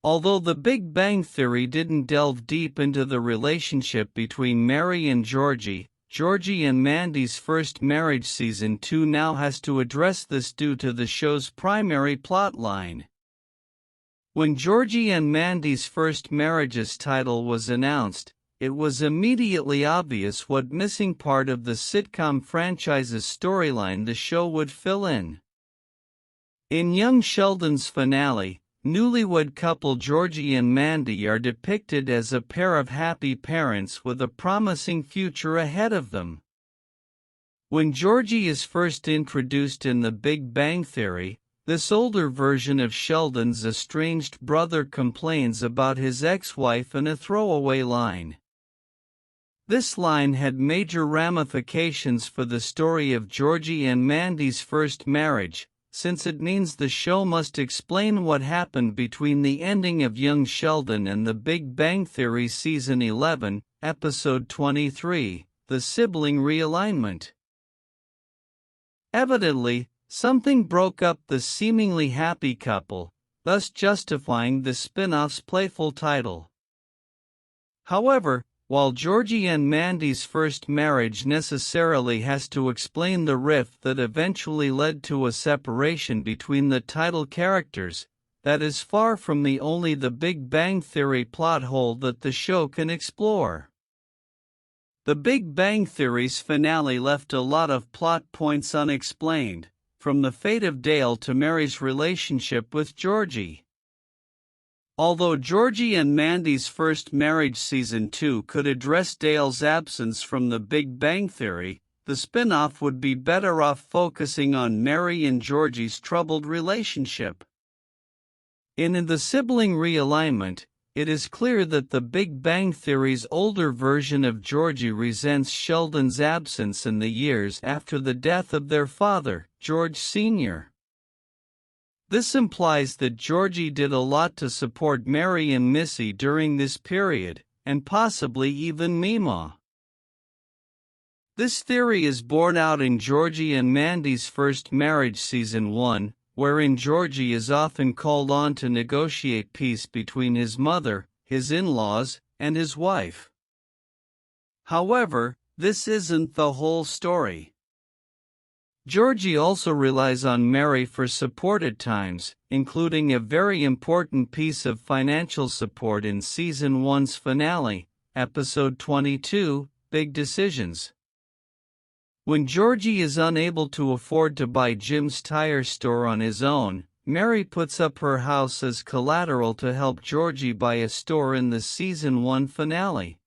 Although The Big Bang Theory didn't delve deep into the relationship between Mary and Georgie, Georgie and Mandy's First Marriage Season 2 now has to address this due to the show's primary plotline. When Georgie and Mandy's First Marriage's title was announced, it was immediately obvious what missing part of the sitcom franchise's storyline the show would fill in. In young Sheldon's finale, newlywed couple Georgie and Mandy are depicted as a pair of happy parents with a promising future ahead of them. When Georgie is first introduced in The Big Bang Theory, this older version of Sheldon's estranged brother complains about his ex-wife in a throwaway line. This line had major ramifications for the story of Georgie and Mandy's first marriage, since it means the show must explain what happened between the ending of young Sheldon and The Big Bang Theory Season 11, Episode 23, The Sibling Realignment. Evidently, something broke up the seemingly happy couple, thus justifying the spin-off's playful title. However, while Georgie and Mandy's first marriage necessarily has to explain the rift that eventually led to a separation between the title characters, that is far from the only The Big Bang Theory plot hole that the show can explore. The Big Bang Theory's finale left a lot of plot points unexplained, from the fate of Dale to Mary's relationship with Georgie. Although Georgie and Mandy's First Marriage Season 2 could address Dale's absence from The Big Bang Theory, the spin-off would be better off focusing on Mary and Georgie's troubled relationship. In The Sibling Realignment, it is clear that The Big Bang Theory's older version of Georgie resents Sheldon's absence in the years after the death of their father, George Sr. This implies that Georgie did a lot to support Mary and Missy during this period, and possibly even Meemaw. This theory is borne out in Georgie and Mandy's First Marriage Season 1, wherein Georgie is often called on to negotiate peace between his mother, his in-laws, and his wife. However, this isn't the whole story. Georgie also relies on Mary for support at times, including a very important piece of financial support in Season 1's finale, Episode 22, Big Decisions. When Georgie is unable to afford to buy Jim's tire store on his own, Mary puts up her house as collateral to help Georgie buy a store in the Season 1 finale.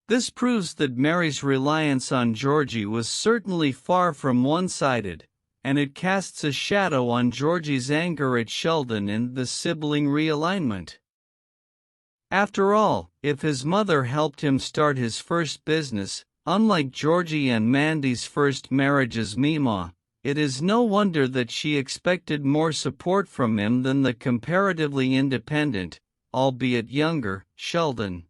This proves that Mary's reliance on Georgie was certainly far from one-sided, and it casts a shadow on Georgie's anger at Sheldon in The Sibling Realignment. After all, if his mother helped him start his first business, unlike Georgie and Mandy's first marriage's Meemaw, it is no wonder that she expected more support from him than the comparatively independent, albeit younger, Sheldon.